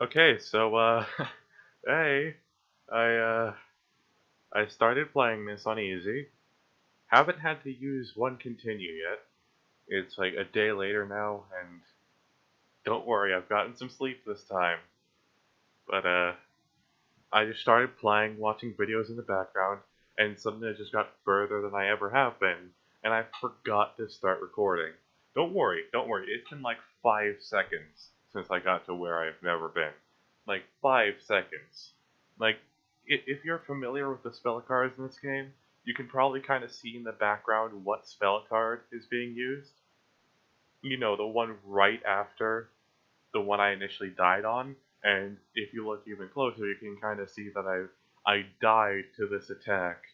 Okay, so hey, I uh I started playing this on easy. Haven't had to use one continue yet. It's like a day later now, and don't worry, I've gotten some sleep this time. But I just started playing, watching videos in the background, and suddenly I just got further than I ever have been, and I forgot to start recording. Don't worry, it's been like 5 seconds since I got to where I've never been. Like 5 seconds. Like, if you're familiar with the spell cards in this game, you can probably kind of see in the background what spell card is being used. You know, the one right after the one I initially died on, and if you look even closer, you can kind of see that I died to this attack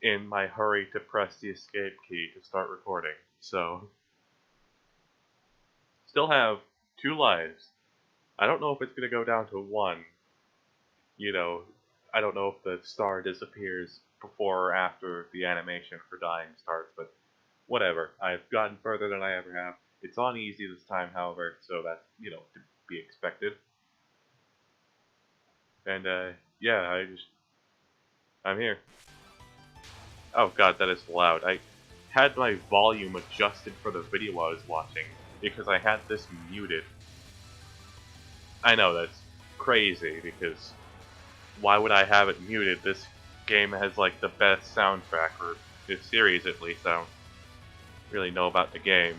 in my hurry to press the escape key to start recording. So, still have 2 lives. I don't know if it's gonna go down to one. You know, I don't know if the star disappears before or after the animation for dying starts, but whatever. I've gotten further than I ever have. It's on easy this time, however, so that's, to be expected. And yeah, I'm here. Oh god, that is loud. I had my volume adjusted for the video I was watching because I had this muted. I know that's crazy because why would I have it muted? This game has like the best soundtrack, or this series at least. I don't really know about the game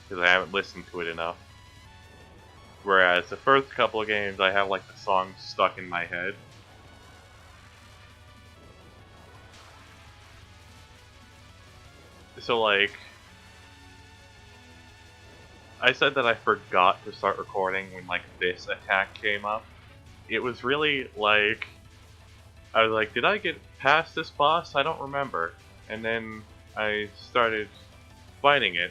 because I haven't listened to it enough. Whereas the first couple of games, I have like the songs stuck in my head. So like, I said that I forgot to start recording when like this attack came up. It was really like, I was like, did I get past this boss? I don't remember. And then I started fighting it,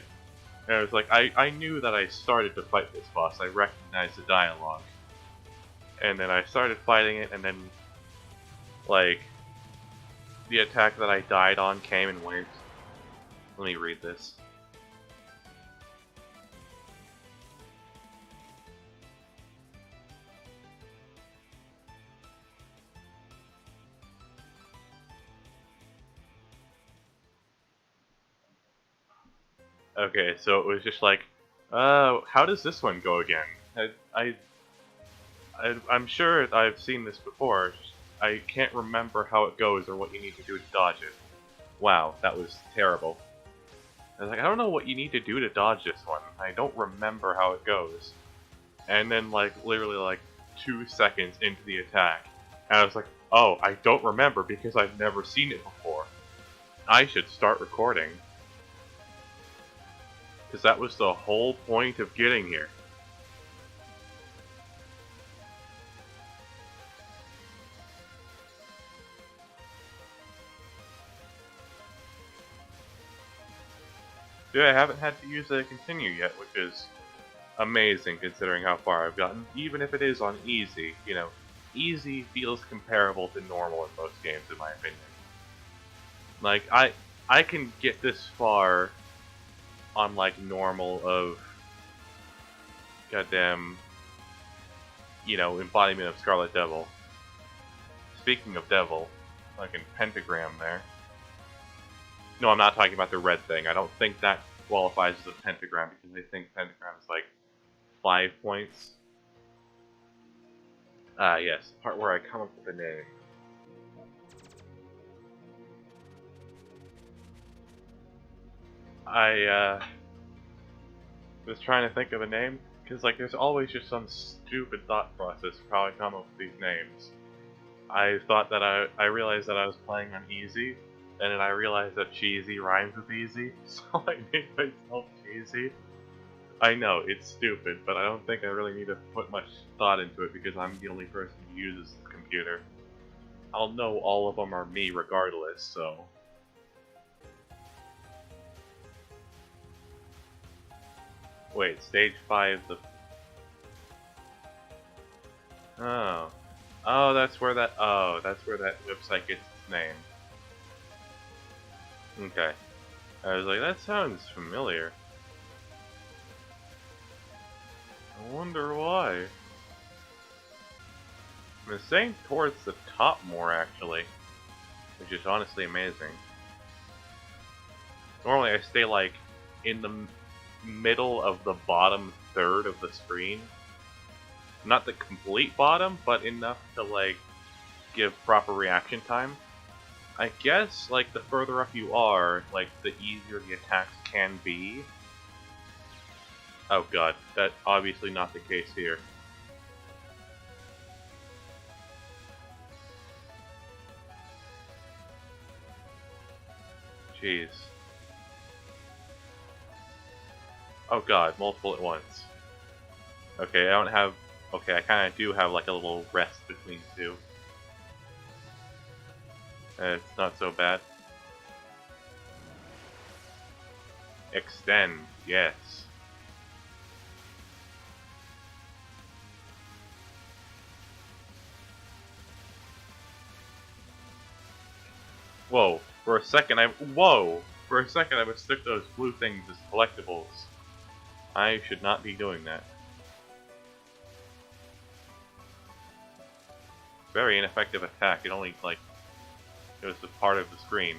and I was like, I knew that I started to fight this boss. I recognized the dialogue. And then I started fighting it, and then, like, the attack that I died on came and went. Let me read this. Okay, so it was just like, how does this one go again? I'm sure I've seen this before. I can't remember how it goes or what you need to do to dodge it. Wow, that was terrible. I was like, I don't know what you need to do to dodge this one. I don't remember how it goes. And then, like, literally, like, 2 seconds into the attack, and I was like, oh, I don't remember because I've never seen it before. I should start recording. Because that was the whole point of getting here. Dude, I haven't had to use a continue yet, which is amazing considering how far I've gotten, even if it is on easy. Easy feels comparable to normal in most games, in my opinion. Like, I can get this far on, like, normal of goddamn, embodiment of Scarlet Devil. Speaking of Devil, like in Pentagram there. No, I'm not talking about the red thing. I don't think that qualifies as a pentagram because I think pentagram is like 5 points. Ah, yes, the part where I come up with a name. I was trying to think of a name because like there's always just some stupid thought process for how I come up with these names. I thought that I realized that I was playing on easy, and then I realized that cheesy rhymes with easy, so I named myself Cheesy. I know, it's stupid, but I don't think I really need to put much thought into it because I'm the only person who uses the computer. I'll know all of them are me regardless, so... Wait, stage 5, the... Oh. Oh, that's where that website gets its name. Okay. I was like, that sounds familiar. I wonder why. I'm staying towards the top more, actually, which is honestly amazing. Normally I stay, like, in the middle of the bottom third of the screen. Not the complete bottom, but enough to, like, give proper reaction time. I guess, like, the further up you are, like, the easier the attacks can be. Oh god, that's obviously not the case here. Jeez. Oh god, multiple at once. Okay, I don't have... Okay, I kinda do have, like, a little rest between two. It's not so bad. Extend, yes. Whoa, for a second I mistook those blue things as collectibles. I should not be doing that. Very ineffective attack, it only, like, goes to part of the screen.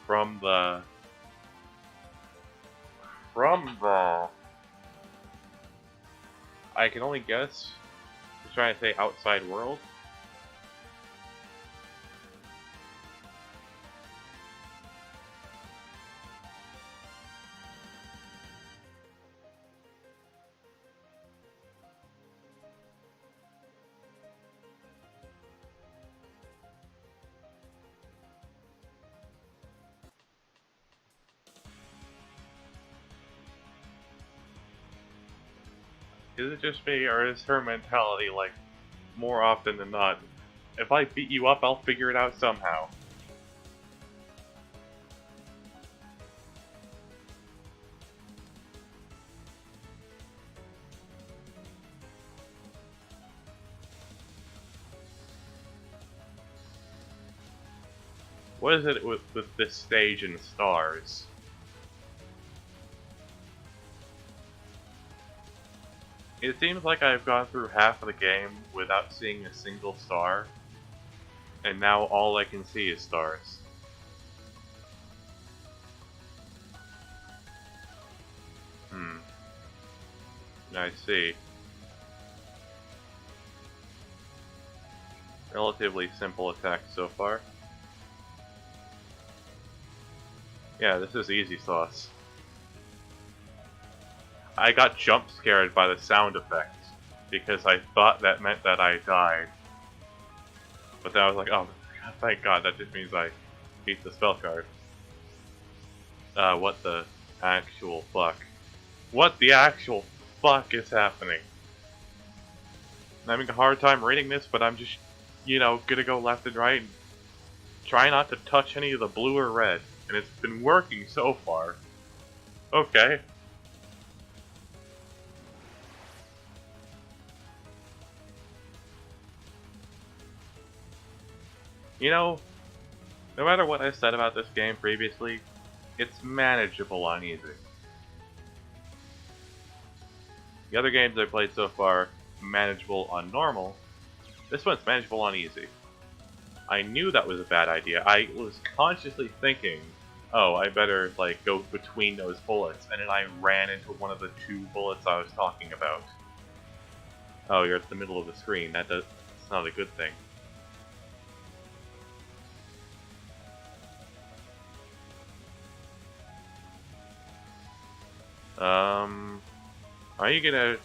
From the... I can only guess. Just trying to say outside world. Is it just me, or is her mentality, like, more often than not, if I beat you up, I'll figure it out somehow? What is it with this stage and stars? It seems like I've gone through half of the game without seeing a single star, and now all I can see is stars. I see. Relatively simple attack so far. Yeah, this is easy sauce. I got jump scared by the sound effect, because I thought that meant that I died. But then I was like, oh, thank god, that just means I beat the spell card. What the actual fuck? What the actual fuck is happening? I'm having a hard time reading this, but I'm just, you know, gonna go left and right and try not to touch any of the blue or red. And it's been working so far. Okay. You know, no matter what I said about this game previously, it's manageable on easy. The other games I played so far, manageable on normal. This one's manageable on easy. I knew that was a bad idea. I was consciously thinking, oh, I better, like, go between those bullets, and then I ran into one of the two bullets I was talking about. Oh, you're at the middle of the screen. That's not a good thing. Are you gonna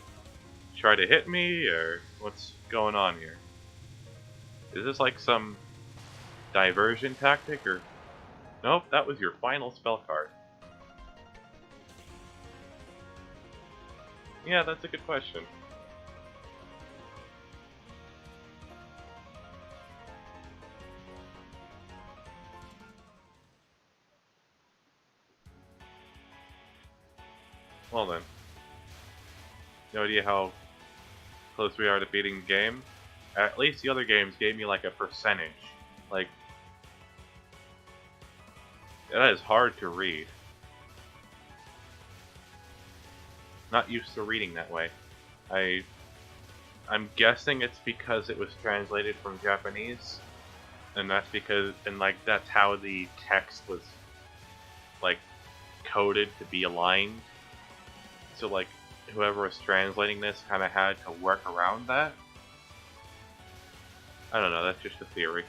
try to hit me, or what's going on here? Is this like some diversion tactic, or... Nope, that was your final spell card. Yeah, that's a good question. Well then. No idea how close we are to beating the game. At least the other games gave me like a percentage. Like, that is hard to read. Not used to reading that way. I'm guessing it's because it was translated from Japanese, and that's how the text was like coded to be aligned. So like whoever was translating this kind of had to work around that. I don't know. That's just a theory.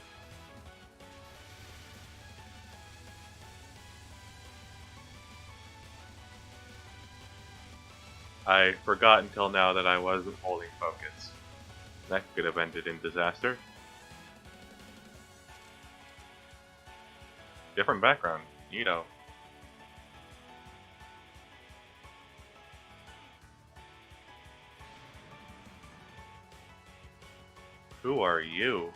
I forgot until now that I wasn't holding focus. That could have ended in disaster. Different background, you know. Who are you?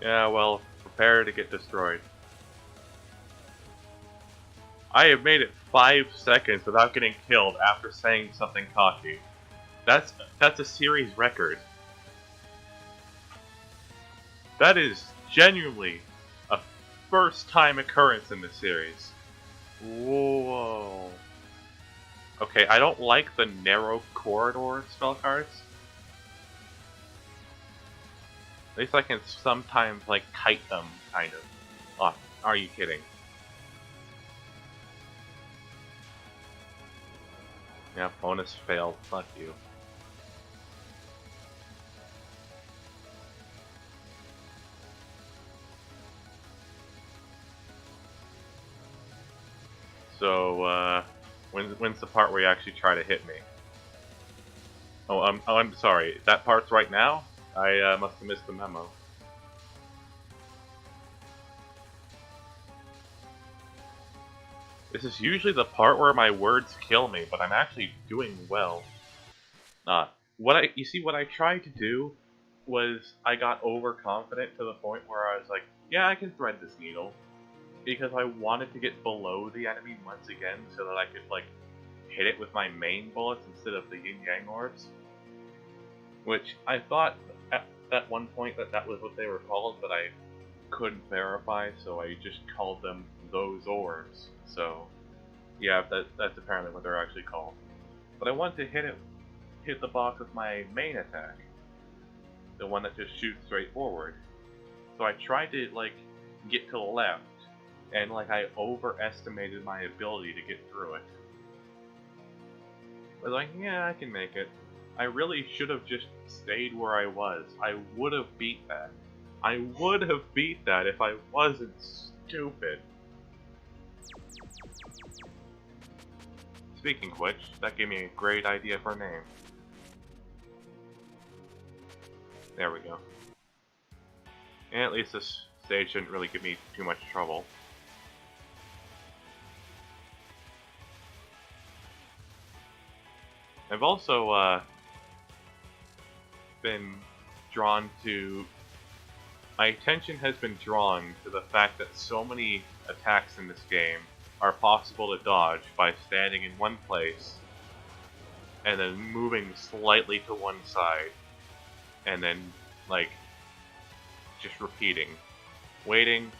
Yeah, well, prepare to get destroyed. I have made it 5 seconds without getting killed after saying something cocky. That's a series record. That is genuinely a first time occurrence in the series. Whoa. Okay, I don't like the narrow corridor spell cards. At least I can sometimes like kite them, kind of. Oh, are you kidding? Yeah, bonus failed. Fuck you. So, when's the part where you actually try to hit me? Oh, I'm sorry. That part's right now? I must have missed the memo. This is usually the part where my words kill me, but I'm actually doing well. You see, what I tried to do was I got overconfident to the point where I was like, yeah, I can thread this needle. Because I wanted to get below the enemy once again so that I could, like, hit it with my main bullets instead of the yin-yang orbs. Which I thought at one point that was what they were called, but I couldn't verify, so I just called them those orbs. So, yeah, that's apparently what they're actually called. But I wanted to hit the boss with my main attack. The one that just shoots straight forward. So I tried to, like, get to the left, and, like, I overestimated my ability to get through it. I was like, yeah, I can make it. I really should have just stayed where I was. I would have beat that. I would have beat that if I wasn't stupid. Speaking of which, that gave me a great idea for a name. There we go. And at least this stage didn't really give me too much trouble. I've also been drawn to... My attention has been drawn to the fact that so many attacks in this game are possible to dodge by standing in one place and then moving slightly to one side and then, like, just repeating. Waiting,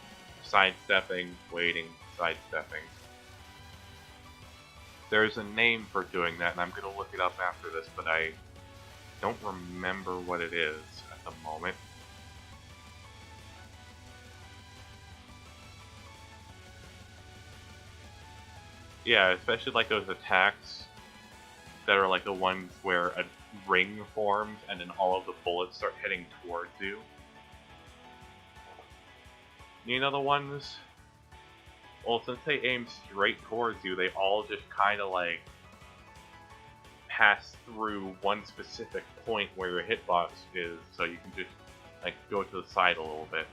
sidestepping, waiting, sidestepping. There's a name for doing that, and I'm going to look it up after this, but I don't remember what it is at the moment. Yeah, especially like those attacks that are like the ones where a ring forms and then all of the bullets start heading towards you. You know the ones? Well, since they aim straight towards you, they all just kind of like pass through one specific point where your hitbox is, so you can just like go to the side a little bit.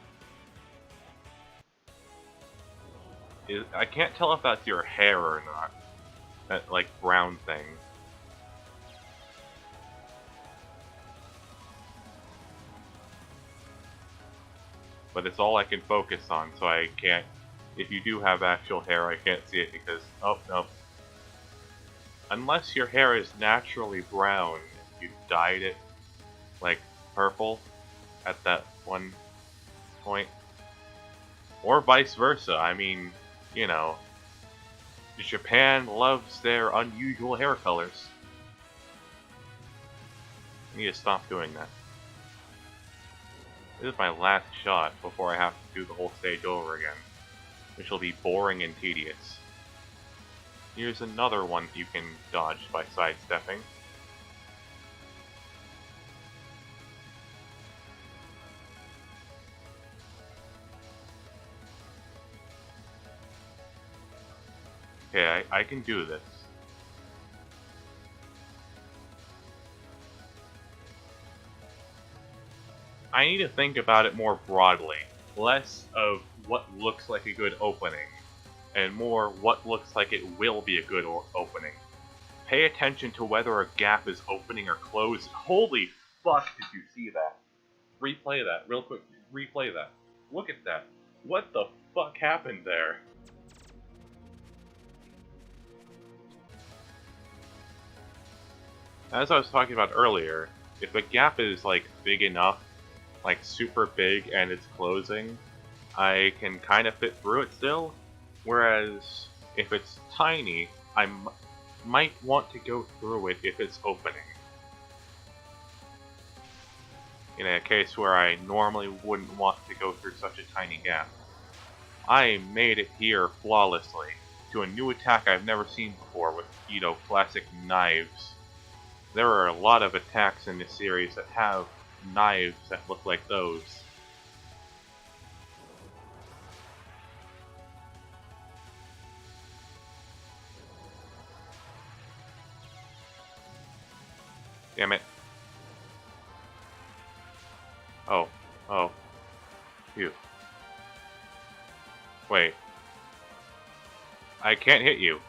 I can't tell if that's your hair or not. That like brown thing. But it's all I can focus on, so I can't. If you do have actual hair, I can't see it because oh no. Unless your hair is naturally brown, you dyed it like purple at that one point, or vice versa. I mean, you know, Japan loves their unusual hair colors. I need to stop doing that. This is my last shot before I have to do the whole stage over again, which will be boring and tedious. Here's another one you can dodge by sidestepping. Okay, I can do this. I need to think about it more broadly. Less of what looks like a good opening, and more what looks like it will be a good opening. Pay attention to whether a gap is opening or closed. Holy fuck, did you see that? Replay that, real quick. Replay that. Look at that. What the fuck happened there? As I was talking about earlier, if a gap is like big enough, like super big, and it's closing, I can kind of fit through it still. Whereas if it's tiny, I might want to go through it if it's opening. In a case where I normally wouldn't want to go through such a tiny gap. I made it here flawlessly, to a new attack I've never seen before with, you know, classic knives. There are a lot of attacks in this series that have knives that look like those. Damn it. Oh. Oh. Phew. Wait. I can't hit you.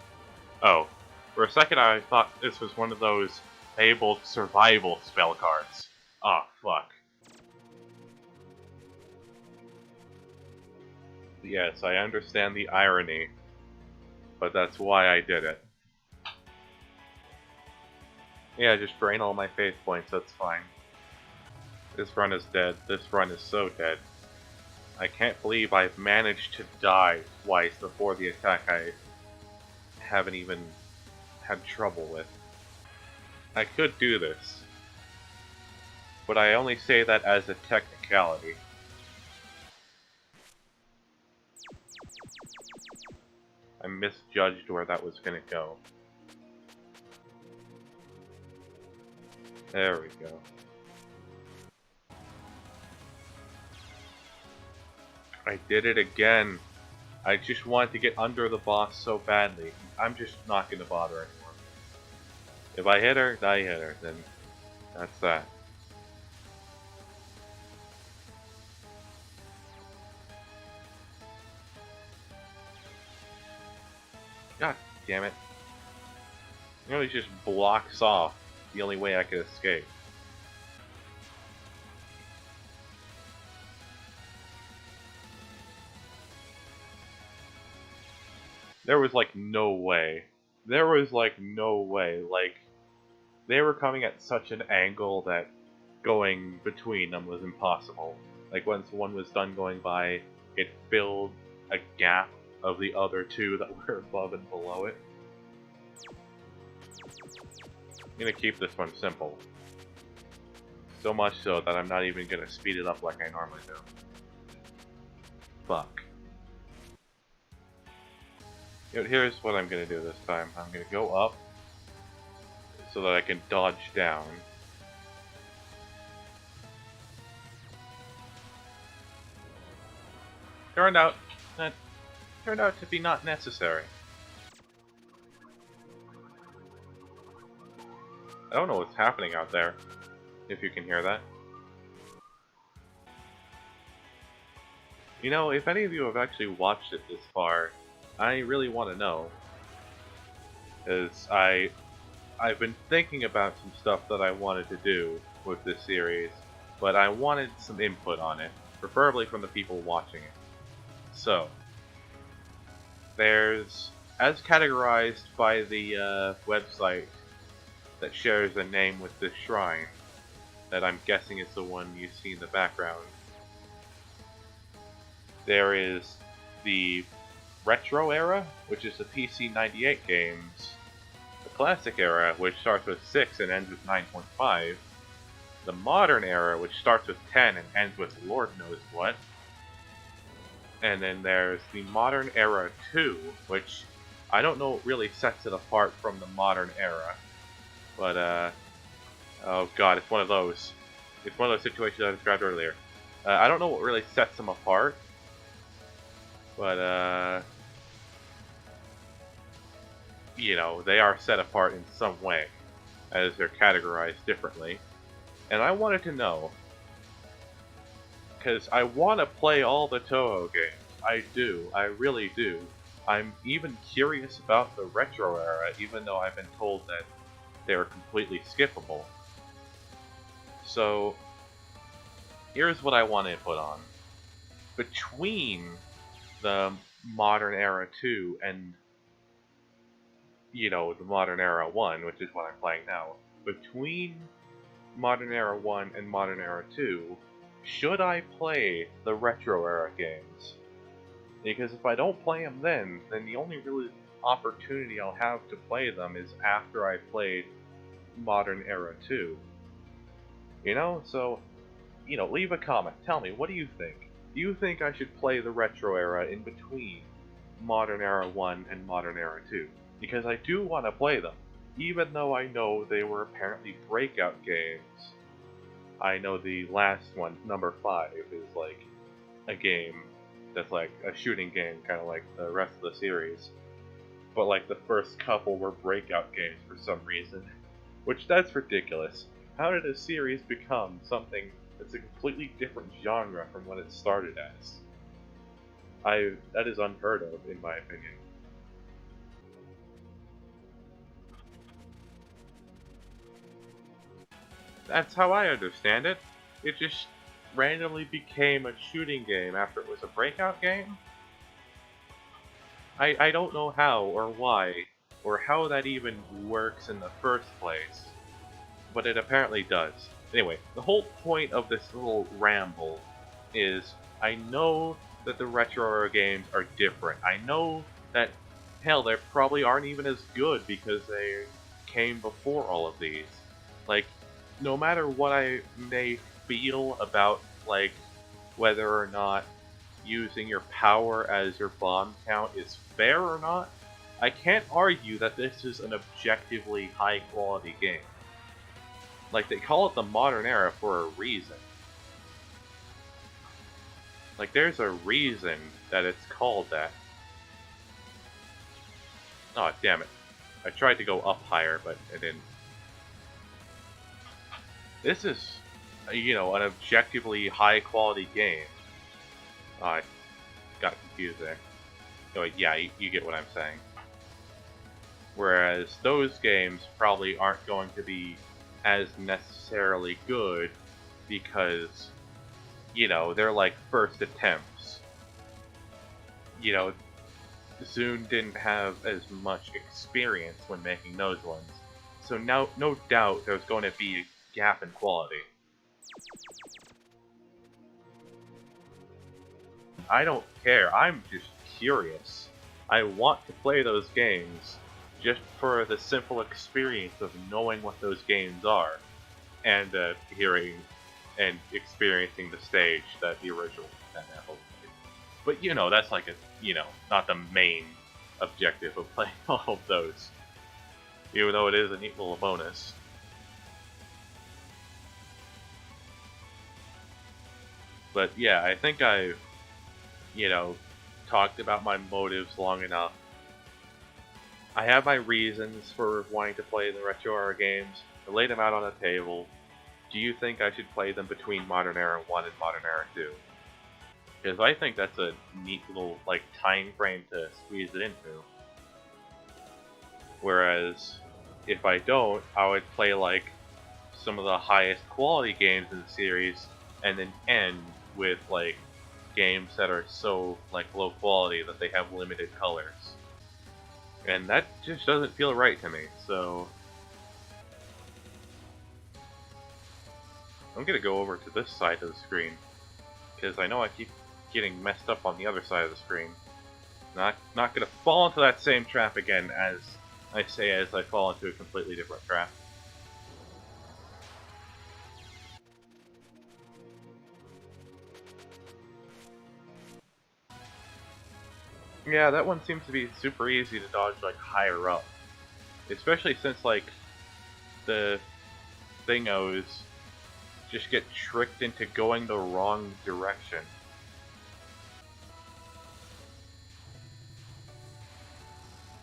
Oh. For a second I thought this was one of those fabled survival spell cards. Ah, fuck. Yes, I understand the irony, but that's why I did it. Yeah, just drain all my faith points, that's fine. This run is dead. This run is so dead. I can't believe I've managed to die twice before the attack I haven't even had trouble with. I could do this, but I only say that as a technicality. I misjudged where that was gonna go. There we go. I did it again. I just wanted to get under the boss so badly. I'm just not gonna bother anymore. If I hit her, I hit her, then that's that. God damn it. You know, he just blocks off the only way I could escape. There was like no way. There was like no way. Like, they were coming at such an angle that going between them was impossible. Like, once one was done going by, it filled a gap of the other two that were above and below it. I'm gonna keep this one simple. So much so that I'm not even gonna speed it up like I normally do. Fuck. Here's what I'm gonna do this time. I'm gonna go up so that I can dodge down. Turned out that turned out to be not necessary. I don't know what's happening out there, if you can hear that. You know, if any of you have actually watched it this far, I really want to know. Because I've been thinking about some stuff that I wanted to do with this series, but I wanted some input on it, preferably from the people watching it. So, there's, as categorized by the website that shares a name with this shrine, that I'm guessing is the one you see in the background. There is the Retro Era, which is the PC 98 games, the Classic Era, which starts with 6 and ends with 9.5, the Modern Era, which starts with 10 and ends with Lord knows what, and then there's the Modern Era 2, which I don't know what really sets it apart from the Modern Era, but oh god, it's one of those. It's one of those situations I described earlier. I don't know what really sets them apart, but you know, they are set apart in some way, as they're categorized differently. And I wanted to know, because I want to play all the Touhou games. I do. I really do. I'm even curious about the Retro Era, even though I've been told that they're completely skippable. So, here's what I want to put on. Between the Modern Era 2 and, you know, the Modern Era 1, which is what I'm playing now, between Modern Era 1 and Modern Era 2, should I play the Retro Era games? Because if I don't play them then the only really opportunity I'll have to play them is after I've played Modern Era 2. You know, so, you know, leave a comment. Tell me, what do you think? Do you think I should play the Retro Era in between Modern Era 1 and Modern Era 2? Because I do want to play them, even though I know they were apparently breakout games. I know the last one, number 5, is like a game that's like a shooting game, kind of like the rest of the series. But like the first couple were breakout games for some reason. Which, that's ridiculous. How did a series become something that's a completely different genre from what it started as? That is unheard of, in my opinion. That's how I understand it. It just randomly became a shooting game after it was a breakout game? I don't know how or why, or how that even works in the first place, but it apparently does. Anyway, the whole point of this little ramble is I know that the retro era games are different. I know that, hell, they probably aren't even as good because they came before all of these. Like, no matter what I may feel about, like, whether or not using your power as your bomb count is fair or not, I can't argue that this is an objectively high-quality game. Like, they call it the modern era for a reason. Like, there's a reason that it's called that. Oh, damn it. I tried to go up higher, but it didn't. This is, you know, an objectively high-quality game. Oh, I got confused there. Oh, yeah, you get what I'm saying. Whereas those games probably aren't going to be as necessarily good because, you know, they're like first attempts. You know, Zune didn't have as much experience when making those ones, so no doubt there's going to be a gap in quality. I don't care, I'm just curious. I want to play those games just for the simple experience of knowing what those games are, and hearing and experiencing the stage that the original Apple played. But, you know, that's like a, you know, not the main objective of playing all of those. Even though it is a neat little bonus. But yeah, I think I've, you know, talked about my motives long enough. I have my reasons for wanting to play the retro era games. I laid them out on the table. Do you think I should play them between Modern Era 1 and Modern Era 2? Because I think that's a neat little time frame to squeeze it into. Whereas, if I don't, I would play some of the highest quality games in the series, and then end with games that are so low quality that they have limited colors. And that just doesn't feel right to me, so I'm gonna go over to this side of the screen, because I know I keep getting messed up on the other side of the screen. Not gonna fall into that same trap again, as I fall into a completely different trap. Yeah, that one seems to be super easy to dodge higher up. Especially since the thingos just get tricked into going the wrong direction.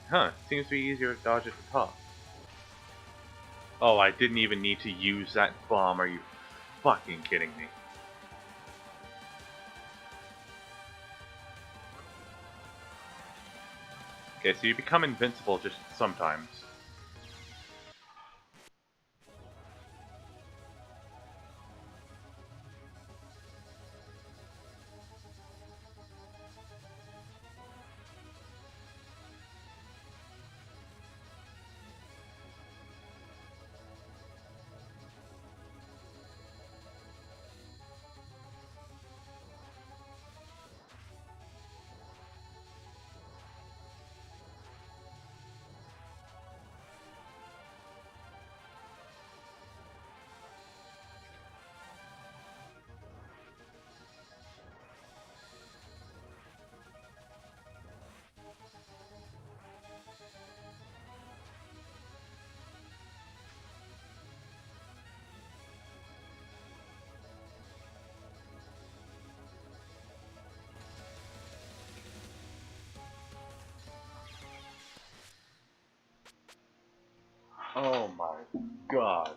Huh, seems to be easier to dodge at the top. Oh, I didn't even need to use that bomb, are you fucking kidding me? Okay, so you become invincible just sometimes. Oh my god.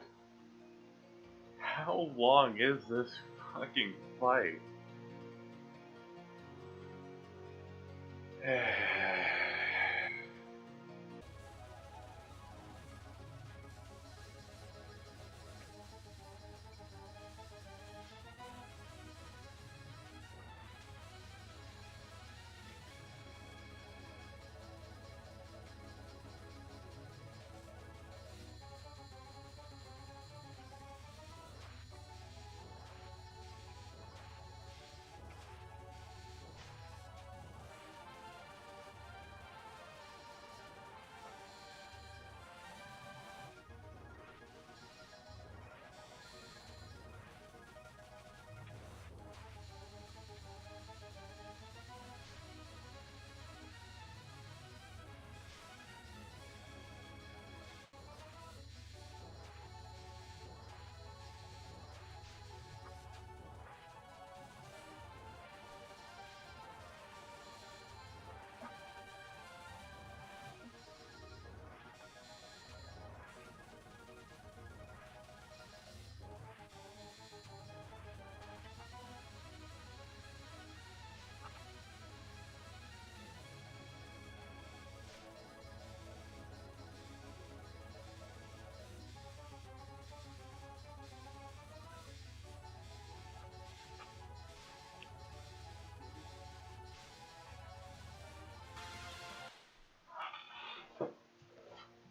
How long is this fucking fight?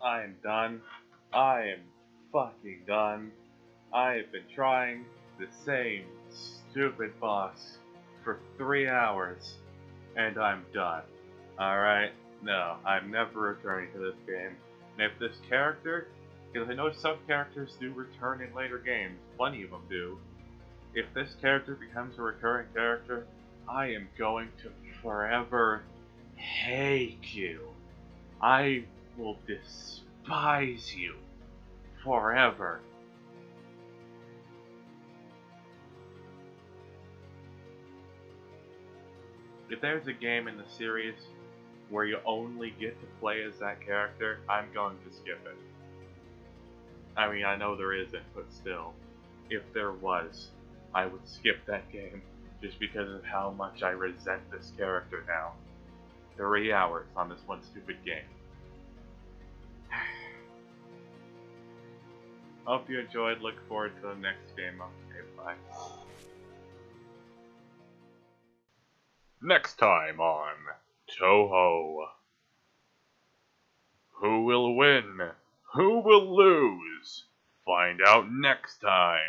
I am done. I am fucking done. I have been trying the same stupid boss for 3 hours, and I'm done. Alright? No, I'm never returning to this game. And if this character, because I know some characters do return in later games, plenty of them do. If this character becomes a recurring character, I am going to forever hate you. I will despise you forever. If there's a game in the series where you only get to play as that character, I'm going to skip it. I mean, I know there isn't, but still, if there was, I would skip that game just because of how much I resent this character now. 3 hours on this one stupid game. Hope you enjoyed. Look forward to the next game. Okay, bye. Next time on Touhou. Who will win? Who will lose? Find out next time.